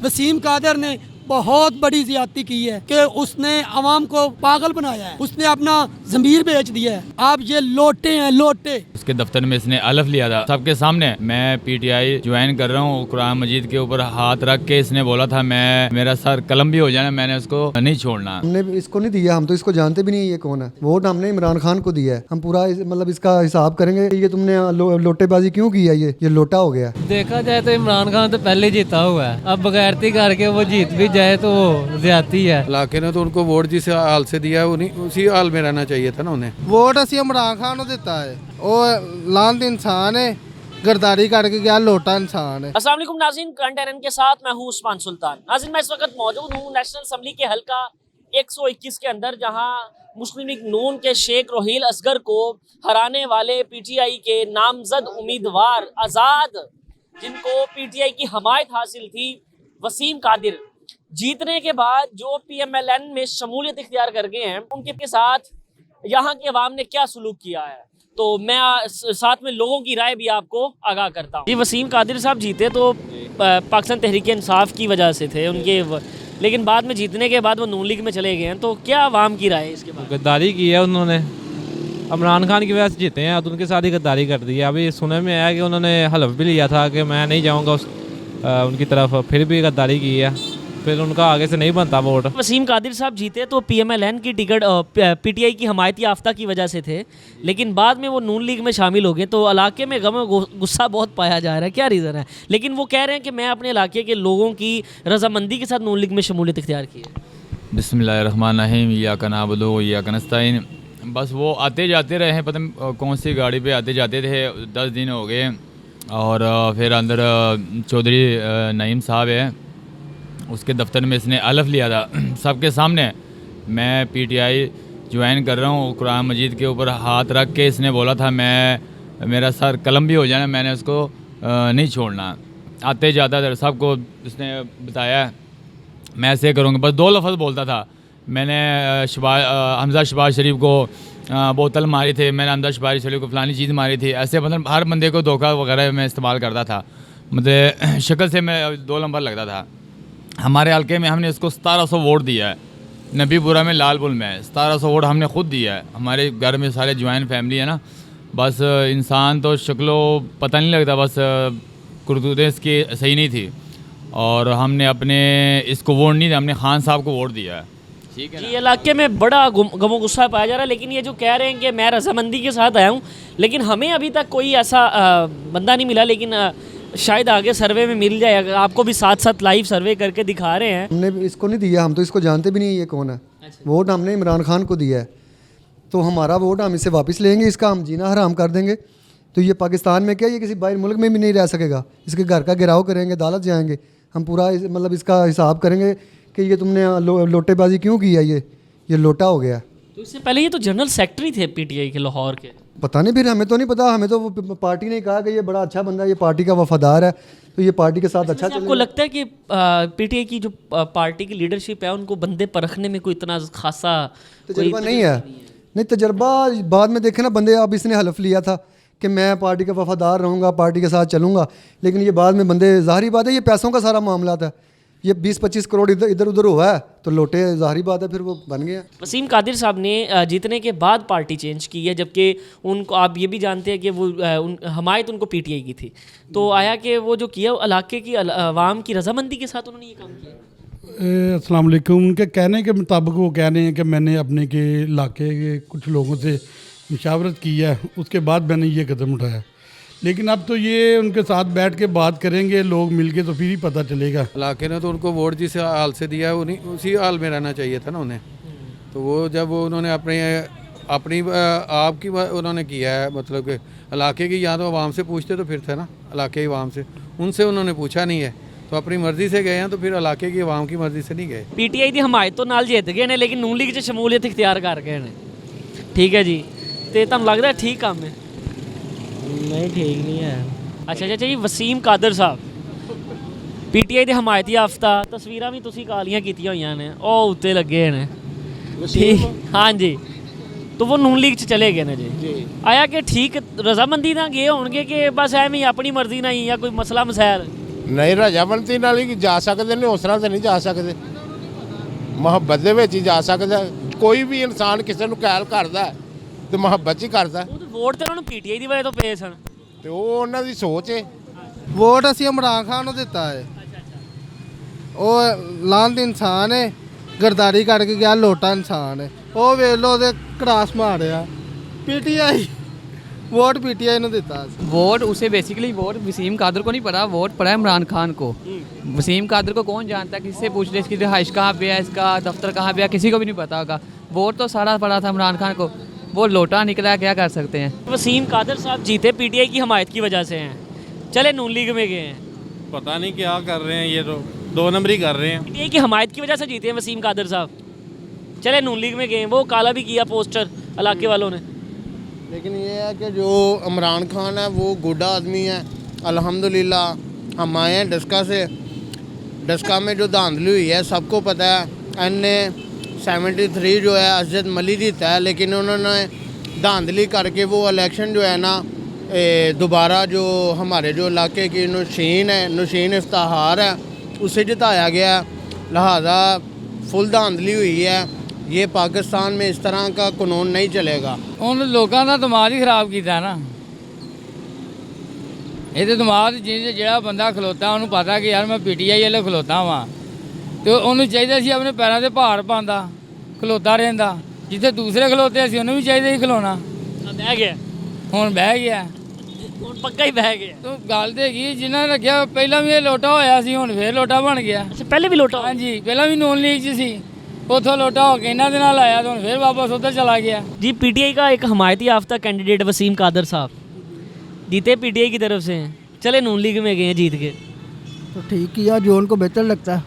वसीम कादर ने बहुत बड़ी ज्यादती की है कि उसने अवाम को पागल बनाया है, उसने अपना ज़मीर बेच दिया है। आप ये लोटे हैं, लोटे। उसके दफ्तर में इसने अलफ लिया था सबके सामने। मैं पीटीआई ज्वाइन कर रहा हूँ, कुरान मजीद के ऊपर हाथ रख के इसने बोला था मैं मेरा सर कलम भी हो जाना, मैंने उसको नहीं छोड़ना। हमने इसको नहीं दिया, हम तो इसको जानते भी नहीं ये कौन है। वोट हमने इमरान खान को दिया है। हम पूरा मतलब इसका हिसाब करेंगे। ये तुमने लोटेबाजी क्यों की है, ये लोटा हो गया। देखा जाए तो इमरान खान तो पहले जीता हुआ है, अब बगैरती करके वो जीत भी जाए तो वो ज्यादती है। इलाके ने तो उनको वोट जिस हाल से दिया है उसी हाल में रहना चाहिए था ना उन्हें। वोट असी इमरान खान को दिता है, वो लांत इंसान है, गरदारी करके गया, लोटा इंसान है। अस्सलाम वालेकुम नाज़रीन, करंट अफेयर के साथ मैं हूं उस्मान सुल्तान। नाज़रीन, मैं इस वक्त मौजूद हूं नेशनल असम्बली के हल्का 121 के अंदर, जहां मुस्लिम लीग नून के शेख रोहील असगर को हराने वाले पीटीआई के नामजद उम्मीदवार आज़ाद, जिनको पीटीआई की हमायत हासिल थी, वसीम कादिर, जीतने के बाद जो पीएमएलएन में शमूलियत इख्तियार कर गए हैं, उनके साथ यहाँ के अवाम ने क्या सलूक किया है, तो मैं साथ में लोगों की राय भी आपको आगाह करता हूँ। जी, वसीम कादिर साहब जीते तो पाकिस्तान तहरीक इंसाफ की वजह से थे उनके, लेकिन बाद में जीतने के बाद वो नून लीग में चले गए हैं, तो क्या अवाम की राय है इसके बाद? गद्दारी की है उन्होंने, इमरान खान की वजह से जीते हैं, अब उनके साथ ही गद्दारी कर दी है। अभी सुनने में आया कि उन्होंने हलफ भी लिया था कि मैं नहीं जाऊँगा उनकी तरफ, फिर भी गद्दारी की है, फिर उनका आगे से नहीं बनता वोट। वसीम कादिर साहब जीते तो पीएमएलएन की टिकट पीटीआई की हमायती याफ्ता की वजह से थे, लेकिन बाद में वो नून लीग में शामिल हो गए, तो इलाके में गम गुस्सा बहुत पाया जा रहा है। क्या रीज़न है? लेकिन वो कह रहे हैं कि मैं अपने इलाके के लोगों की रजामंदी के साथ नून लीग में शमूलियत इख्तियार की है। बिस्मिल्लाहिर्रहमानिर्रहीम, इय्याका नअबुदु व इय्याका नस्तईन। बस वो आते जाते रहे, पता नहीं कौन सी गाड़ी पे आते जाते थे। 10 दिन हो गए और फिर अंदर चौधरी नईम साहब है, उसके दफ्तर में इसने अलफ लिया था सबके सामने। मैं पीटीआई ज्वाइन कर रहा हूँ, कुरान मजीद के ऊपर हाथ रख के इसने बोला था मैं मेरा सर कलम भी हो जाना, मैंने उसको नहीं छोड़ना। आते जाता था, सबको उसने बताया मैं ऐसे करूँगा, बस 2 लफ्ज़ बोलता था। मैंने हमजा शबाज शरीफ को बोतल मारी थी, मैंने हमजा शबाज शरीफ को फ़लानी चीज़ मारी थी, ऐसे मतलब हर बंदे को धोखा वगैरह मैं इस्तेमाल करता था। मतलब शक्ल से मैं 2 नंबर लगता था। हमारे हल्के में हमने इसको 1700 वोट दिया है, नबीपुरा में लालपुर में 1700 वोट हमने खुद दिया है। हमारे घर में सारे ज्वाइंट फैमिली है ना, बस इंसान तो शक्लो पता नहीं लगता, बस करतूतें इसकी सही नहीं थी और हमने अपने इसको वोट नहीं दिया, हमने खान साहब को वोट दिया है। ठीक है, ये इलाके में बड़ा गमो गुस्सा पाया जा रहा है, लेकिन ये जो कह रहे हैं कि मैं रजामंदी के साथ आया हूँ, लेकिन हमें अभी तक कोई ऐसा बंदा नहीं मिला, लेकिन शायद आगे सर्वे में मिल जाए। आपको भी साथ साथ लाइव सर्वे करके दिखा रहे हैं। हमने इसको नहीं दिया, हम तो इसको जानते भी नहीं ये कौन है। वोट हमने इमरान खान को दिया है, तो हमारा वोट हम इससे वापस लेंगे, इसका हम जीना हराम कर देंगे। तो ये पाकिस्तान में क्या, ये किसी बाहर मुल्क में भी नहीं रह सकेगा। इसके घर का गिराव करेंगे, अदालत जाएंगे, हम पूरा मतलब इसका हिसाब करेंगे कि ये तुमने लोटेबाजी क्यों की है, ये लोटा हो गया। तो इससे पहले ये तो जनरल सेक्रेटरी थे पीटीआई के लाहौर के। पता नहीं, फिर हमें तो नहीं पता, हमें तो वो पार्टी ने कहा कि ये बड़ा अच्छा बंदा है, ये पार्टी का वफादार है, तो ये पार्टी के साथ अच्छा आपको चलेगा। लगता है कि पीटीआई की जो पार्टी की लीडरशिप है, उनको बंदे परखने में कोई इतना खासा तजर्बा नहीं है? नहीं, तजर्बा बाद में देखे ना बंदे। अब इसने हलफ लिया था कि मैं पार्टी का वफादार रहूँगा, पार्टी के साथ चलूँगा, लेकिन ये बाद में बंदे, ज़ाहिरी बात है ये पैसों का सारा मामला था। ये 20-25 करोड़ इधर उधर हुआ है, तो लोटे, ज़ाहिरी बात है फिर वो बन गया। वसीम कादिर साहब ने जीतने के बाद पार्टी चेंज की है, जबकि उनको आप ये भी जानते हैं कि वो हमायत उनको पीटीआई की थी, तो आया कि वो जो किया इलाके की अवाम की रजामंदी के साथ उन्होंने ये काम किया। अस्सलाम वालेकुम। उनके कहने के मुताबिक वो कह रहे हैं कि मैंने अपने के इलाके के कुछ लोगों से मुशावरत की है, उसके बाद मैंने ये कदम उठाया। लेकिन अब तो ये उनके साथ बैठ के बात करेंगे लोग मिलके, तो फिर ही पता चलेगा। इलाके ने तो उनको वोट जिस हाल से दिया है उसी हाल में रहना चाहिए था ना उन्हें। तो वो जब उन्होंने अपनी आप की उन्होंने किया है, मतलब कि इलाके की, या तो आवाम से पूछते तो फिर थे ना, इलाके की आवाम से, उनसे उन्होंने पूछा नहीं है, तो अपनी मर्जी से गए हैं, तो फिर इलाके की आवाम की मर्जी से नहीं गए। पीटीआई की हमायत तो नाल जीत गए ने, लेकिन नून लीग 'ਚ शमूलियत इख्तियार कर गए ने। ठीक है जी, तो तुहानू लगदा ठीक काम है? नहीं, ठीक नहीं है। अच्छा जी, वसीम कादिर साहब पीटीआई ਦੇ ਹਮਾਇਤੀ याफ्ता, तस्वीरां भी ਤੁਸੀਂ ਕਾਲੀਆਂ ਕੀਤੀਆਂ ਹੋਈਆਂ ਨੇ, ਉਹ ਉੱਤੇ ਲੱਗੇ ਨੇ। ठीक, हाँ जी, तो वो नून लीग 'ਚ चले गए ने जी। आया कि ठीक रजामंदी ना गए होणगे कि बस ਐਵੇਂ ਹੀ अपनी मर्जी ਨਾਲ ਹੀ, या कोई मसला मसैल? ਨਹੀਂ ਰਜਾਮੰਦੀ ਨਾਲ ਹੀ ਜਾ ਸਕਦੇ ਨੇ, ਉਸ ਤਰ੍ਹਾਂ ਤੇ ਨਹੀਂ ਜਾ ਸਕਦੇ। ਮੁਹੱਬਤ ਦੇ ਵਿੱਚ ਹੀ ਜਾ ਸਕਦਾ। ਕੋਈ ਵੀ ਇਨਸਾਨ ਕਿਸੇ ਨੂੰ ਕੈਲ ਕਰਦਾ ਤੇ ਮੁਹੱਬਤ 'ਚ ਹੀ ਕਰਦਾ। ਉਹ ਤਾਂ ਵੋਟ ਤੇ ਉਹਨਾਂ ਨੂੰ ਪੀਟੀਆਈ ਦੀ ਵਜ੍ਹਾ ਤੋਂ ਪਏ ਸਨ। ਤੇ ਉਹ ਉਹਨਾਂ ਦੀ ਸੋਚ ਹੈ। ਵੋਟ ਅਸੀਂ ਇਮਰਾਨ ਖਾਨ ਨੂੰ ਦਿੱਤਾ ਹੈ। ਉਹ ਲਾਂਤ ਇਨਸਾਨ ਹੈ, ਗਰਦਾਰੀ ਕਰਕੇ ਗਿਆ, ਲੋਟਾ ਇਨਸਾਨ ਹੈ। ਉਹ ਵੇਖ ਲਓ ਉਹਦੇ ਕਰਾਸ ਮਾਰਿਆ। पीटीआई वोट पीटीआई ने देता है। वोट उसे बेसिकली वोट वसीम कादर को नहीं पड़ा, वोट पड़ा है इमरान खान को। वसीम कादर को कौन जानता है, किससे पूछ रहे, इसकी रिहाइश कहाँ पे है, इसका दफ्तर कहाँ पे है, किसी को भी नहीं पता होगा। वोट तो सारा पड़ा था इमरान खान को, वो लोटा निकला, क्या कर सकते हैं। वसीम कादर साहब जीते पीटीआई की हमायत की वजह से हैं, चले नून लीग में गए हैं। पता नहीं क्या कर रहे हैं, ये तो दो नंबरी कर रहे हैं। पीटीआई की हमायत की वजह से जीते हैं वसीम कादर साहब, चले नून लीग में गए। वो काला भी किया पोस्टर इलाके वालों ने। लेकिन ये है कि जो इमरान खान है वो गुड आदमी है अल्हम्दुलिल्लाह। हम आए हैं डस्का से, डस्का में जो धांधली हुई है सबको पता है। एन 73 जो है अजद मली जीता है, लेकिन उन्होंने धांधली करके वो इलेक्शन जो है ना दोबारा जो हमारे जो इलाके की नुशीन है, नुशीन इफ्तार है, उसे जिताया गया। लिहाजा फुल धांधली हुई है। ये पाकिस्तान में इस तरह का कानून नहीं चलेगा। उन लोगों का दिमाग ही खराब किया ना। ये तो दिमाग जो बंदा खलोता उन्होंने पता कि यार मैं पीटीआई वाले खलोता वहाँ, तो उन्होंने चाहिए सी अपने पैरों से पहाड़ पाता खलोता रहा। जिथे दूसरे खलोते उन्होंने भी चाहिए ही खलोना। बह गया हुण बह गया, पक्का ही बह गया। तो गल तो है जिन्हें रखा पहला भी ये लोटा होया सी, हुण फिर लोटा बन गया। अच्छा पहले भी लोटा? हाँ जी, पहला भी नून लीग च सी, उतो लोटा होके इन्हों के नाल आया, तो फिर वापस उधर चला गया। जी पीटीआई का एक हमायती याफ्ता कैंडिडेट वसीम कादर साहब जीते पीटीआई की तरफ से हैं, चले नून लीग में गए हैं जीत के। तो ठीक किया, जो उनको बेहतर लगता है।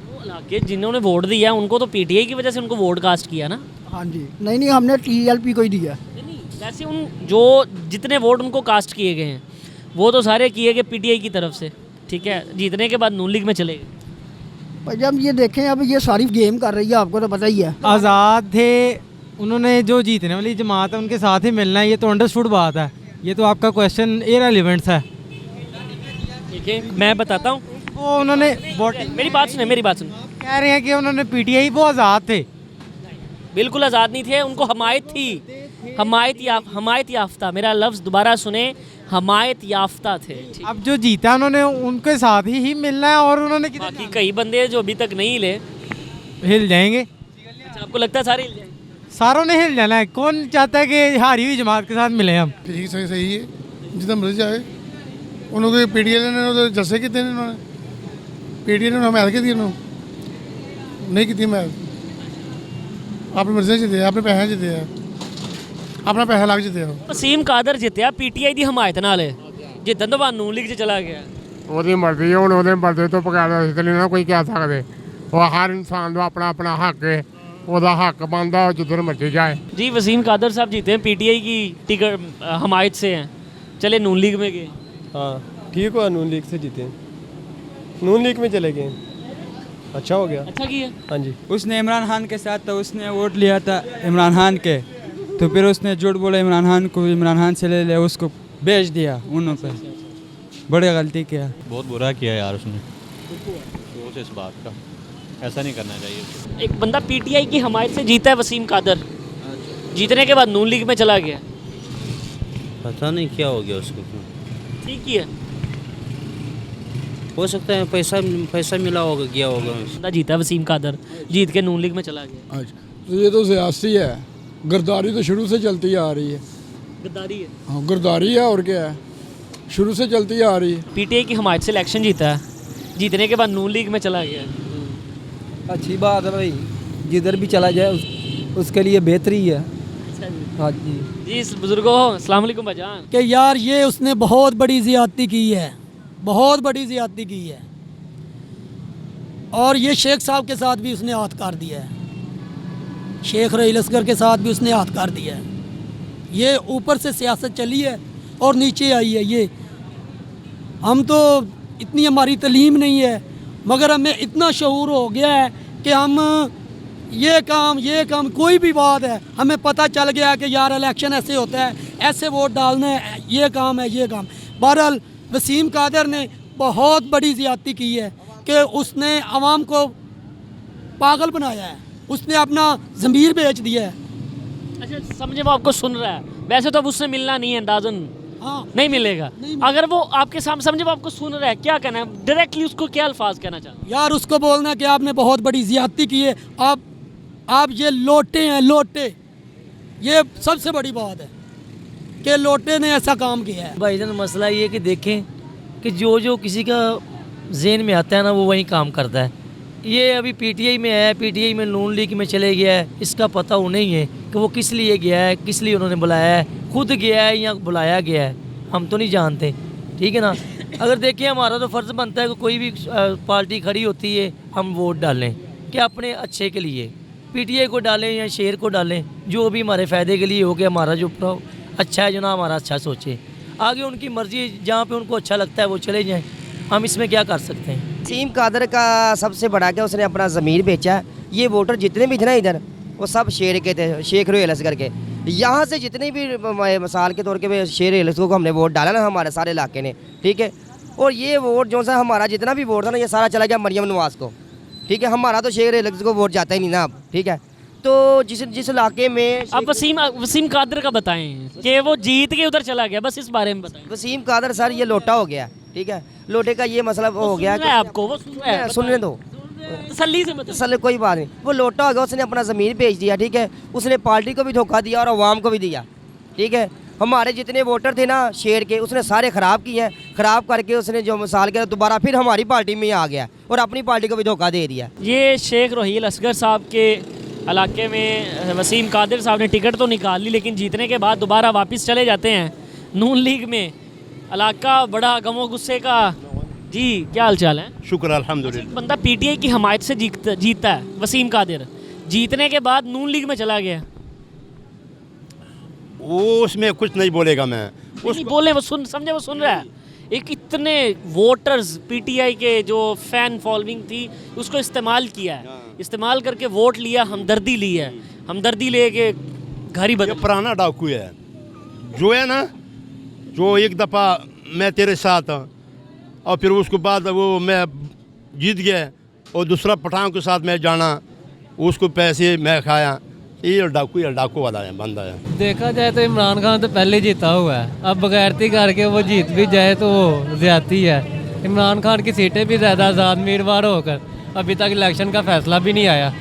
वो इलाके जिन्होंने वोट दिया उनको तो पीटीआई की वजह से उनको वोट कास्ट किया ना। हाँ जी, नहीं हमने टीएलपी को ही दिया। नहीं वैसे उन जो जितने वोट उनको कास्ट किए गए हैं वो तो सारे किए गए पीटीआई की तरफ से, ठीक है। जीतने के बाद नून लीग में चले गए। पर जब ये देखें अब ये सारी गेम कर रही है, आपको तो पता ही है। आज़ाद थे, उन्होंने जो जीतने वाली जमात है उनके साथ ही मिलना है, ये तो अंडरस्टूड बात है। ये तो आपका क्वेश्चन इररिलेवेंट है। ठीक है मैं बताता हूँ, वो उन्होंने मेरी बात सुने, मेरी बात सुने। कह रहे हैं कि उन्होंने पीटीआई वो आज़ाद थे। बिल्कुल आज़ाद नहीं थे, उनको हमायत थी, हमायत याफ्ता। मेरा लफ्ज़ दोबारा सुने, हमायत याफ्ता थे। अब जो जीता उन्होंने उनके साथ ही मिलना है, और उन्होंने बाकी कई बंदे जो अभी तक नहीं हिले हिल जाएंगे। अच्छा आपको लगता है सारे हिल जाएंगे? सारों ने हिल जाना है, कौन चाहता है कि हारी हुई जमात के साथ मिले हम। ठीक सही सही है, जितना मर्जी जाए। उन्होंने पीटीआई ने जैसे कितने उन्होंने पीटीआई ने हमारे की दी, उन्होंने नहीं की मैं अपनी मर्जी जिते, अपने पैसे जिते, अपना पैसा लग जिते। वसीम कादर जितया पीटीआई की हमायत नाल जितन तो बाद नून लीग च चला गया। ਉਹਦੀ ਮਰਜ਼ੀ ਹੈ, ਹੁਣ ਉਹਦੇ ਮਰਜ਼ੀ ਤੋਂ ਬਗੈਰ ਅਸੀਂ ਨਹੀਂ ਨਾ ਕੋਈ ਕਹਿ ਸਕਦੇ। ਉਹ ਹਰ ਇਨਸਾਨ ਦਾ ਆਪਣਾ ਆਪਣਾ ਹੱਕ ਹੈ, ਉਹਦਾ ਹੱਕ ਬਣਦਾ ਉਹ ਜਿੱਧਰ ਮਰਜ਼ੀ जाए। जी वसीम कादर साहब जीते हैं पीटीआई की टिकट हमायत से हैं, चले नून लीग में गए। हाँ ठीक हुआ, नून लीग से जीते, नून लीग में चले गए, अच्छा हो गया। अच्छा किया। हाँ जी, उसने इमरान खान के साथ तो उसने वोट लिया था इमरान खान के, तो फिर उसने झूठ बोला इमरान खान को, इमरान खान से ले उसको बेच दिया उन्होंने पे। बड़ी गलती किया, बहुत बुरा किया यार उसने। सोच इस बात का, ऐसा नहीं करना चाहिए। एक बंदा पीटीआई की हमायत से जीता है वसीम कादर, जीतने के बाद नून लीग में चला गया। पता नहीं क्या हो गया उसको। ठीक किया, हो सकता है पैसा मिला होगा, गया होगा। बंदा जीता है वसीम कादर, जीत के नून लीग में चला गया। तो ये तो सियासी है, गद्दारी तो शुरू से चलती आ रही है। गद्दारी है? हाँ गद्दारी है, और क्या है, शुरू से चलती आ रही है। पीटीआई की हमायत से इलेक्शन जीता है, जीतने के बाद नून लीग में चला गया। अच्छी बात है भाई, जिधर भी चला जाए उसके लिए बेहतरी है। हाँ जी जी बुजुर्गों अस्सलाम वालेकुम भाईजान। कि यार ये उसने बहुत बड़ी ज़्यादती की है, बहुत बड़ी ज़्यादती की है, और ये शेख साहब के साथ भी उसने हाथ कर दिया है, शेख रहील असगर के साथ भी उसने हाथ कर दिया है। ये ऊपर से सियासत चली है और नीचे आई है। ये हम तो इतनी हमारी तलीम नहीं है, मगर हमें इतना शऊर हो गया है कि हम ये काम कोई भी बात है हमें पता चल गया कि यार इलेक्शन ऐसे होता है, ऐसे वोट डालना है, ये काम है, ये काम। बहरहाल वसीम कादर ने बहुत बड़ी ज़्यादती की है कि उसने आवाम को पागल बनाया है, उसने अपना ज़मीर बेच दिया है। अच्छा समझे वो आपको सुन रहा है, वैसे तो अब उससे मिलना नहीं है अंदाजन, हाँ नहीं मिलेगा। अगर वो आपके सामने समझे वो आपको सुन रहा है, क्या कहना है डायरेक्टली उसको, क्या अल्फाज कहना चाहते हैं? यार उसको बोलना है कि आपने बहुत बड़ी ज़्यादती की है, आप ये लोटे हैं, लोटे। ये सबसे बड़ी बात है कि लोटे ने ऐसा काम किया है। भाईजान मसला ये कि देखें कि जो किसी का जेन में आता है ना वो वही काम करता है। ये अभी पीटीआई में है, पीटीआई में नून लीग में चले गया है, इसका पता उन्हें ही है कि वो किस लिए गया है, किस लिए उन्होंने बुलाया है, खुद गया है या बुलाया गया है, हम तो नहीं जानते, ठीक है ना। अगर देखिए हमारा तो फ़र्ज़ बनता है कि कोई भी पार्टी खड़ी होती है हम वोट डालें कि अपने अच्छे के लिए, पीटीआई को डालें या शेर को डालें, जो भी हमारे फ़ायदे के लिए हो कि हमारा जो अच्छा है, जो ना हमारा अच्छा सोचे। आगे उनकी मर्ज़ी, जहाँ पे उनको अच्छा लगता है वो चले जाएं, हम इसमें क्या कर सकते हैं। वसीम कादर का सबसे बड़ा क्या, उसने अपना ज़मीर बेचा। ये वोटर जितने भी थे ना इधर, वो सब शेर के थे, शेख रोहेल असगर के। यहाँ से जितने भी मिसाल के तौर पे शेर रोहेल असगर को हमने वोट डाला ना हमारे सारे इलाके ने, ठीक है। और ये वोट जो सा हमारा जितना भी वोट था ना, ये सारा चला गया मरियम नवाज़ को, ठीक है। हमारा तो शेख रोहेल असगर को वोट जाता ही नहीं ना अब, ठीक है। तो जिस इलाके में आप वसीम कादर का बताएं कि वो जीत के उधर चला गया, बस इस बारे में बताएं। वसीम कादर सर ये लोटा हो गया, ठीक है। लोटे का ये मसला हो गया कि आपको वो सुनने दो, तसल्ली से तसल्ली, कोई बात नहीं। वो लोटा हो गया, उसने अपना ज़मीर बेच दिया, ठीक है। उसने पार्टी को भी धोखा दिया और अवाम को भी दिया, ठीक है। हमारे जितने वोटर थे ना शेर के, उसने सारे ख़राब किए हैं। ख़राब करके उसने जो मिसाल के दोबारा फिर हमारी पार्टी में आ गया और अपनी पार्टी को भी धोखा दे दिया। ये शेख रोहेल असगर साहब के इलाके में वसीम कादिर साहब ने टिकट तो निकाल ली, लेकिन जीतने के बाद दोबारा वापस चले जाते हैं नून लीग में। इलाका बड़ा गमो गुस्से का। जी क्या हाल चाल है? शुक्र अल्हम्दुलिल्लाह। बंदा पीटीआई की हमायत से जीतता है, वसीम कादिर, जीतने के बाद नून लीग में चला गया। वो उसमें कुछ नहीं बोलेगा, मैं नहीं बोले, वो समझे, वो सुन रहा है। एक इतने वोटर्स पीटीआई के जो फैन फॉलोइंग थी उसको इस्तेमाल किया है, इस्तेमाल करके वोट लिया, हमदर्दी ली है, हमदर्दी लेके घर ही बदल। पुराना डाकू है जो है ना, जो एक दफ़ा मैं तेरे साथ और फिर उसके बाद वो मैं जीत गया और दूसरा पठान के साथ मैं जाना, उसको पैसे मैं खाया। ये डाकू वाला है, बंदा है। देखा जाए तो इमरान खान तो पहले जीता हुआ है, अब बगैरती करके वो जीत भी जाए तो वो ज़्यादती है। इमरान खान की सीटें भी ज़्यादा आज़ाद उम्मीदवार होकर अभी तक इलेक्शन का फैसला भी नहीं आया।